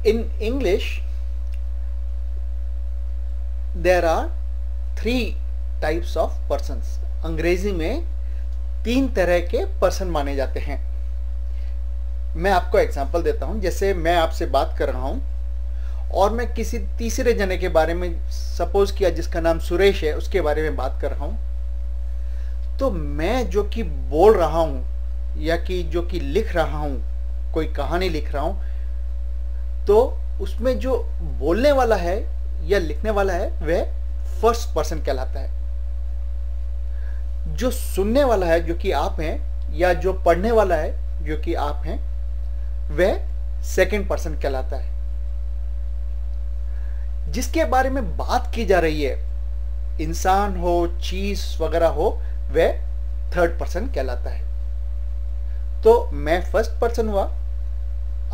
In English, there are 3 types of persons. अंग्रेजी में 3 तरह के पर्सन माने जाते हैं. मैं आपको एग्जांपल देता हूं. जैसे मैं आपसे बात कर रहा हूं और मैं किसी तीसरे जने के बारे में, सपोज किया जिसका नाम सुरेश है, उसके बारे में बात कर रहा हूं, तो मैं जो कि बोल रहा हूं या कि जो कि लिख रहा हूं, कोई कहानी लिख रहा हूं, तो उसमें जो बोलने वाला है या लिखने वाला है वह फर्स्ट पर्सन कहलाता है. जो सुनने वाला है जो कि आप हैं, या जो पढ़ने वाला है जो कि आप हैं, वह सेकंड पर्सन कहलाता है. जिसके बारे में बात की जा रही है, इंसान हो, चीज वगैरह हो, वह थर्ड पर्सन कहलाता है. तो मैं फर्स्ट पर्सन हुआ,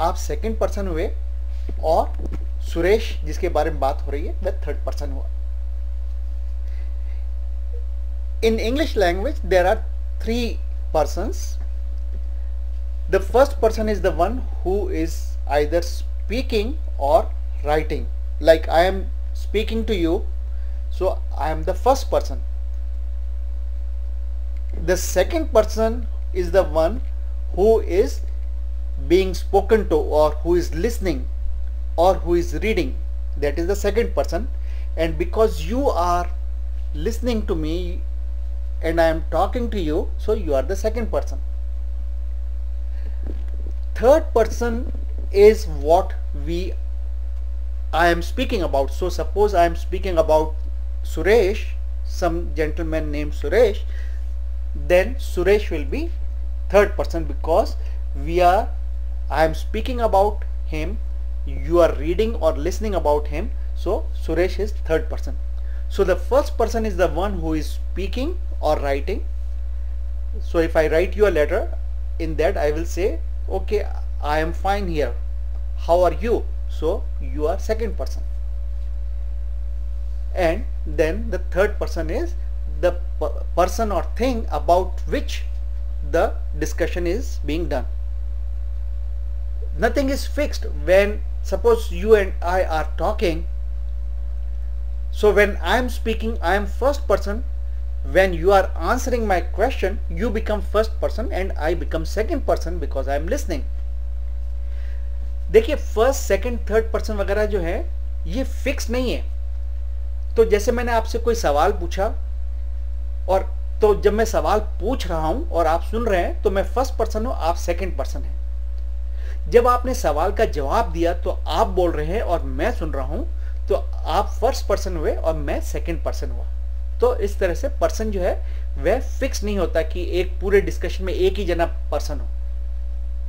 आप सेकंड पर्सन हुए, और सुरेश जिसके बारे में बात हो रही है वह थर्ड पर्सन हुआ. In English language there are 3 persons. The first person is the one who is either speaking or writing. Like I am speaking to you, so I am the first person. The second person is the one who is being spoken to, or who is listening, or who is reading. That is the second person. And because you are listening to me and I am talking to you, so you are the second person. Third person is what I am speaking about. So suppose I am speaking about Suresh, some gentleman named Suresh, then Suresh will be third person, because I am speaking about him, you are reading or listening about him, so Suresh is third person. So the first person is the one who is speaking or writing. So if I write you a letter, in that I will say, okay, I am fine here, how are you? So you are second person. And then the third person is the person or thing about which the discussion is being done. Nothing is fixed. When suppose you and I are talking, so when I am speaking, I am first person. When you are answering my question, you become first person and I become second person because I am listening. देखिए, first second third person वगैरह जो है ये fix नहीं है. तो जैसे मैंने आपसे कोई सवाल पूछा, और तो जब मैं सवाल पूछ रहा हूं और आप सुन रहे हैं, तो मैं फर्स्ट पर्सन हूं, आप सेकंड पर्सन हैं. जब आपने सवाल का जवाब दिया तो आप बोल रहे हैं और मैं सुन रहा हूं, तो आप फर्स्ट पर्सन हुए और मैं सेकंड पर्सन हुआ. तो इस तरह से पर्सन जो है वह फिक्स नहीं होता कि एक पूरे डिस्कशन में एक ही जना पर्सन हो.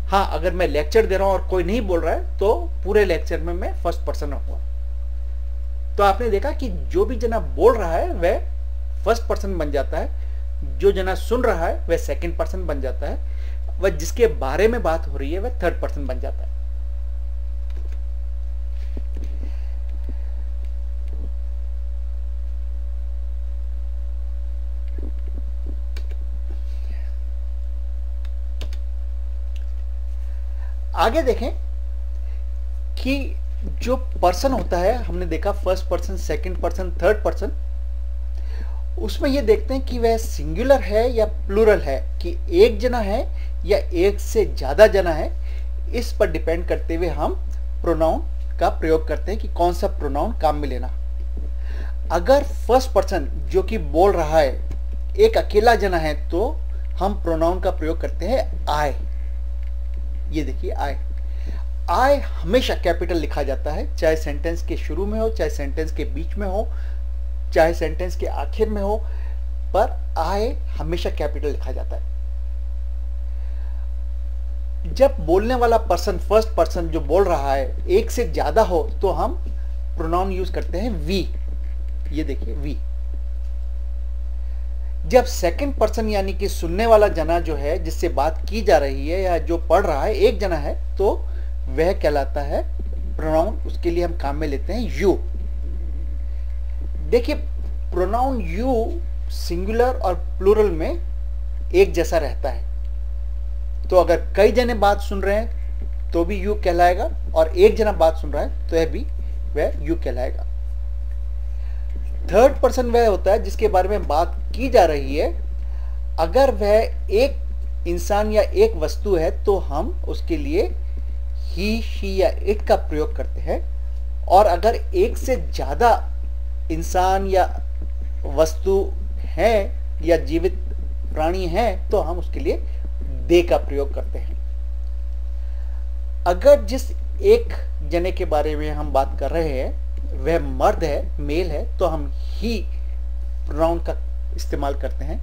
हाँ, अगर मैं लेक्चर दे रहा हूं और कोई नहीं बोल रहा है तो पूरे लेक्चर में मैं फर्स्ट पर्सन रहूंगा. तो आपने देखा कि जो भी जना बोल रहा है वह फर्स्ट पर्सन बन जाता है, जो जना सुन रहा है वह सेकंड पर्सन बन जाता है, वह जिसके बारे में बात हो रही है वह थर्ड पर्सन बन जाता है. आगे देखें कि जो पर्सन होता है, हमने देखा first person, second person, third person, उसमें ये देखते हैं कि वह सिंगुलर है या प्लूरल है, कि एक जना है या एक से ज्यादा जना है. इस पर डिपेंड करते हुए हम प्रोनाउन का प्रयोग करते हैं कि कौन सा प्रोनाउन काम में लेना. अगर फर्स्ट पर्सन जो कि बोल रहा है एक अकेला जना है, तो हम प्रोनाउन का प्रयोग करते हैं आई. ये देखिए आई हमेशा कैपिटल लिखा जाता है, चाहे सेंटेंस के शुरू में हो, चाहे सेंटेंस के बीच में हो, चाहे सेंटेंस के आखिर में हो, पर आई हमेशा कैपिटल लिखा जाता है. जब बोलने वाला पर्सन, फर्स्ट पर्सन जो बोल रहा है, एक से ज्यादा हो, तो हम प्रोनाउन यूज करते हैं वी. ये देखिए वी. जब सेकंड पर्सन यानी कि सुनने वाला जना जो है, जिससे बात की जा रही है या जो पढ़ रहा है, एक जना है, तो वह कहलाता है प्रोनाउन. उसके लिए हम काम में लेते हैं यू. देखिए, प्रोनाउन यू सिंगुलर और प्लूरल में एक जैसा रहता है. तो अगर कई जने बात सुन रहे हैं तो भी यू कहलाएगा, और एक जना बात सुन रहा है तो यह भी वह यू कहलाएगा। थर्ड पर्सन वह होता है जिसके बारे में बात की जा रही है। अगर वह एक इंसान या एक वस्तु है तो हम उसके लिए ही, शी या इट का प्रयोग करते हैं, और अगर एक से ज्यादा इंसान या वस्तु है या जीवित प्राणी है तो हम उसके लिए दे का प्रयोग करते हैं। अगर जिस एक जने के बारे में हम बात कर रहे हैं वह मर्द है, मेल है, तो हम ही प्रोनाउन का इस्तेमाल करते हैं।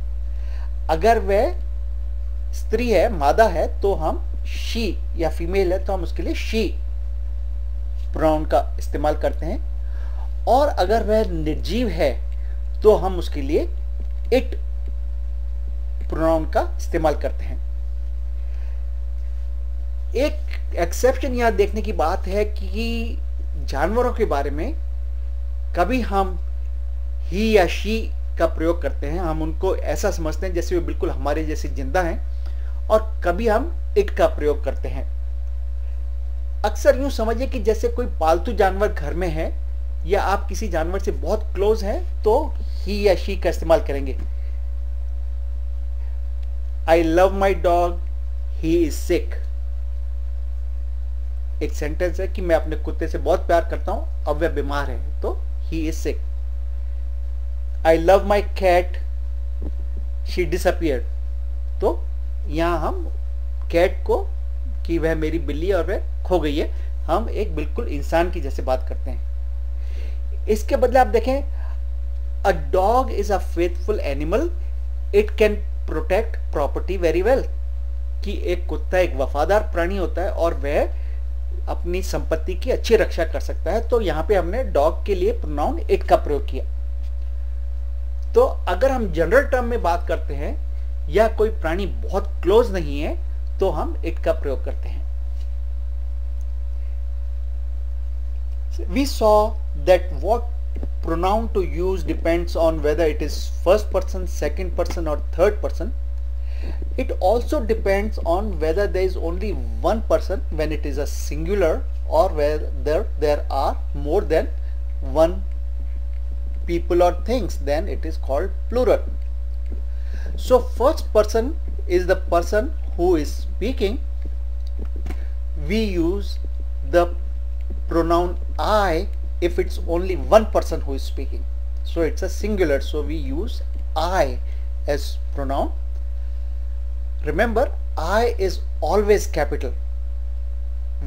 अगर वह स्त्री है, मादा है, तो हम शी, या फीमेल है तो हम उसके लिए शी प्रोनाउन का इस्तेमाल करते हैं। और अगर वह निर्जीव है तो हम उसके लिए इट प्रोनाउन का इस्तेमाल करते हैं। एक एक्सेप्शन यहां देखने की बात है कि जानवरों के बारे में कभी हम ही या शी का प्रयोग करते हैं, हम उनको ऐसा समझते हैं जैसे वे बिल्कुल हमारे जैसे जिंदा हैं, और कभी हम इट का प्रयोग करते हैं। अक्सर यूं समझिए कि जैसे कोई पालतू जानवर घर में है या आप किसी जानवर से बहुत क्लोज हैं तो ही या शी का इस्तेमाल करेंगे। आई love my dog, he is सिक। एक सेंटेंस है कि मैं अपने कुत्ते से बहुत प्यार करता हूं, अब वह बीमार है, तो he is sick. I love my cat, she disappeared. तो यहां हम कैट को कि वह मेरी बिल्ली और वह खो गई है, हम एक बिल्कुल इंसान की जैसे बात करते हैं। इसके बदले आप देखें, अ dog is a faithful animal, it can protect property very well. कि एक कुत्ता एक वफादार प्राणी होता है और वह अपनी संपत्ति की अच्छी रक्षा कर सकता है। तो यहां पे हमने डॉग के लिए प्रोनाउन इट का प्रयोग किया। तो अगर हम जनरल टर्म में बात करते हैं या कोई प्राणी बहुत क्लोज नहीं है तो हम इट का प्रयोग करते हैं। We saw that what pronoun to use depends on whether it is first person, second person or third person. It also depends on whether there is only one person when it is a singular, or whether there are more than one people or things, then it is called plural. So first person is the person who is speaking. We use the pronoun I if it's only one person who is speaking. So it's a singular, so we use I as pronoun. Remember, I is always capital,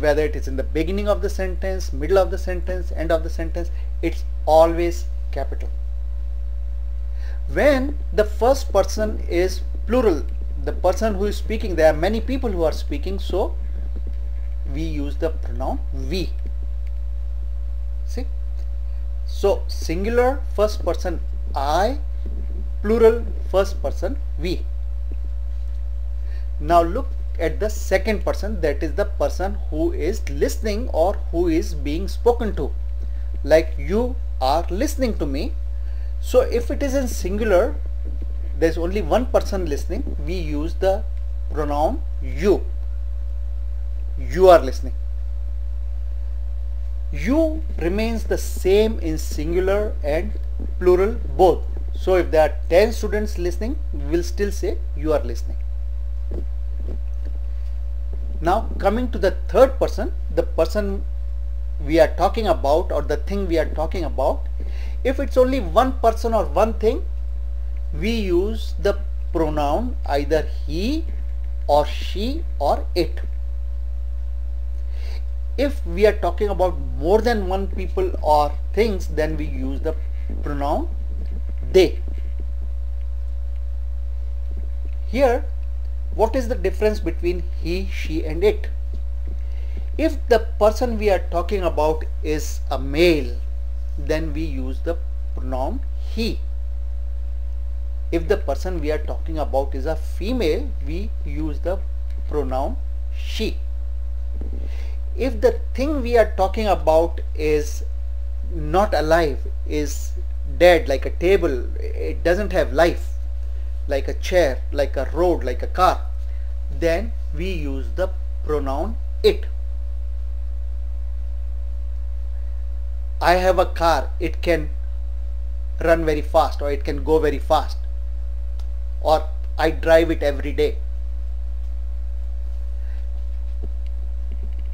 whether it is in the beginning of the sentence, middle of the sentence, end of the sentence, it's always capital. When the first person is plural, the person who is speaking, there are many people who are speaking, so we use the pronoun we. See? So singular first person I, plural first person we. Now look at the second person, that is the person who is listening or who is being spoken to. Like you are listening to me. So if it is in singular, there is only one person listening, we use the pronoun you. You are listening. You remains the same in singular and plural both. So if there are 10 students listening, we will still say you are listening. Now coming to the third person, the person we are talking about or the thing we are talking about, if it's only one person or one thing, we use the pronoun either he or she or it. If we are talking about more than one people or things, then we use the pronoun they. Here, what is the difference between he, she and it? If the person we are talking about is a male, then we use the pronoun he. If the person we are talking about is a female, we use the pronoun she. If the thing we are talking about is not alive, is dead, like a table, it doesn't have life, like a chair, like a road, like a car, then we use the pronoun it. I have a car, it can run very fast or it can go very fast, or I drive it every day.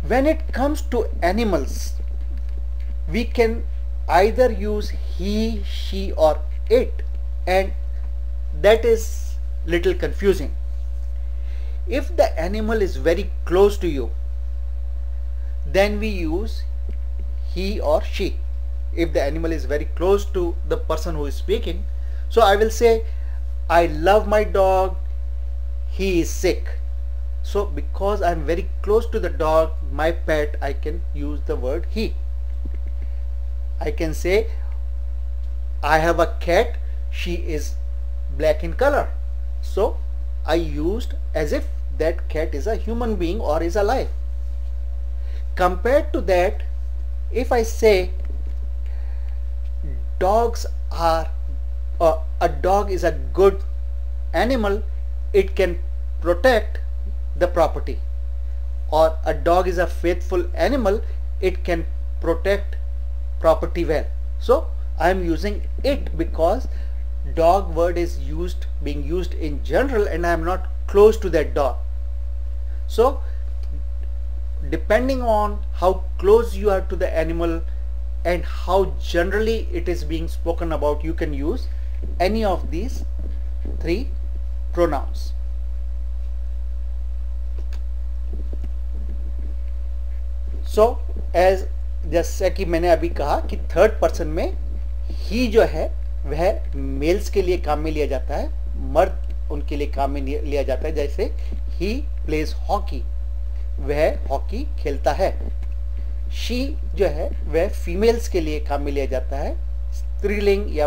When it comes to animals, we can either use he, she or it, and that is little confusing. If the animal is very close to you, then we use he or she. If the animal is very close to the person who is speaking, so I will say, I love my dog, he is sick. So because I am very close to the dog, my pet, I can use the word he. I can say, I have a cat, she is black in color. So I used as if that cat is a human being or is alive. Compared to that, if I say dogs are, a dog is a good animal, it can protect the property, or a dog is a faithful animal, it can protect property well. So I am using it because dog word is being used in general, and I am not close to that dog. So depending on how close you are to the animal and how generally it is being spoken about, you can use any of these three pronouns. So as जैसा कि मैंने अभी कहा कि third person में ही जो है वह मेल्स के लिए काम में लिया जाता है, मर्द उनके लिए काम में लिया जाता है। जैसे ही प्लेज हॉकी, वह हॉकी खेलता है। शी जो है वह फीमेल्स के लिए काम में लिया जाता है, स्त्रीलिंग या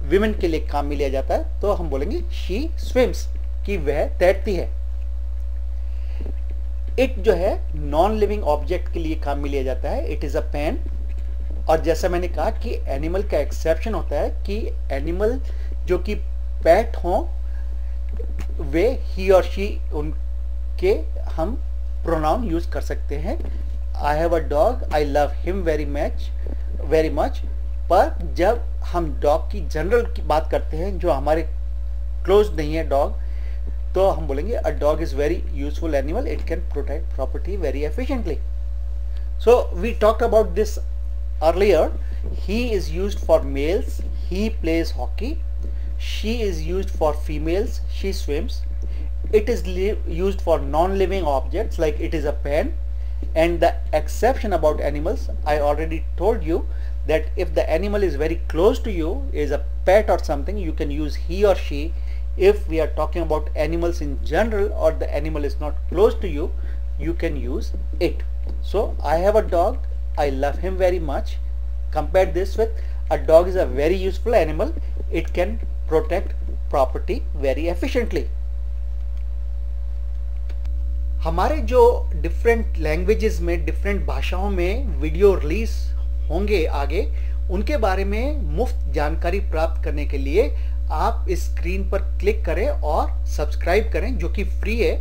विमेन के लिए काम में लिया जाता है, तो हम बोलेंगे शी स्विम्स, कि वह तैरती है। इट जो है नॉन लिविंग ऑब्जेक्ट के लिए काम में लिया जाता है, इट इज अ पेन। और जैसा मैंने कहा कि एनिमल का एक्सेप्शन होता है कि एनिमल जो कि पेट हों वे ही और शी उनके हम प्रोनाउन यूज कर सकते हैं। I have a dog, I love him very much. पर जब हम डॉग की जनरल की बात करते हैं जो हमारे क्लोज नहीं है डॉग, तो हम बोलेंगे a dog is very useful animal, it can protect property very efficiently. So we talked about this earlier. He is used for males, he plays hockey. She is used for females, she swims. It is used for non-living objects like it is a pen. And the exception about animals, I already told you that if the animal is very close to you, is a pet or something, you can use he or she. If we are talking about animals in general or the animal is not close to you, you can use it. So I have a dog, I love him very much. Compare this with a dog is a very useful animal, it can protect property very efficiently. हमारे जो different languages में, different भाषाओं में video release होंगे आगे, उनके बारे में मुफ्त जानकारी प्राप्त करने के लिए आप इस स्क्रीन पर क्लिक करें और सब्सक्राइब करें, जो कि फ्री है।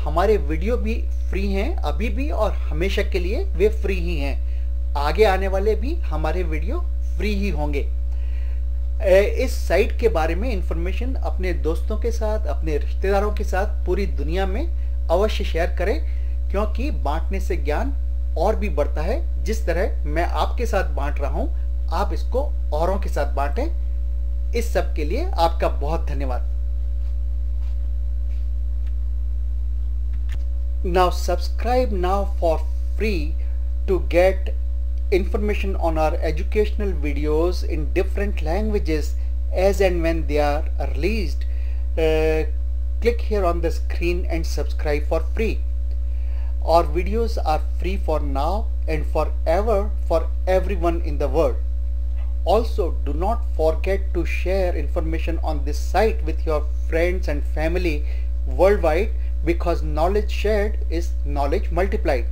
हमारे वीडियो भी फ्री हैं अभी भी और हमेशा के लिए वे फ्री ही हैं। आगे आने वाले भी हमारे वीडियो फ्री ही होंगे। इस साइट के बारे में इंफॉर्मेशन अपने दोस्तों के साथ, अपने रिश्तेदारों के साथ पूरी दुनिया में अवश्य शेयर करें, क्योंकि बांटने से ज्ञान और भी बढ़ता है। जिस तरह मैं आपके साथ बांट रहा हूं, आप इसको औरों के साथ बांटें। इस सब के लिए आपका बहुत धन्यवाद। Now subscribe now for free to get information on our educational videos in different languages as and when they are released. Click here on the screen and subscribe for free. Our videos are free for now and forever for everyone in the world. Also, do not forget to share information on this site with your friends and family worldwide, because knowledge shared is knowledge multiplied.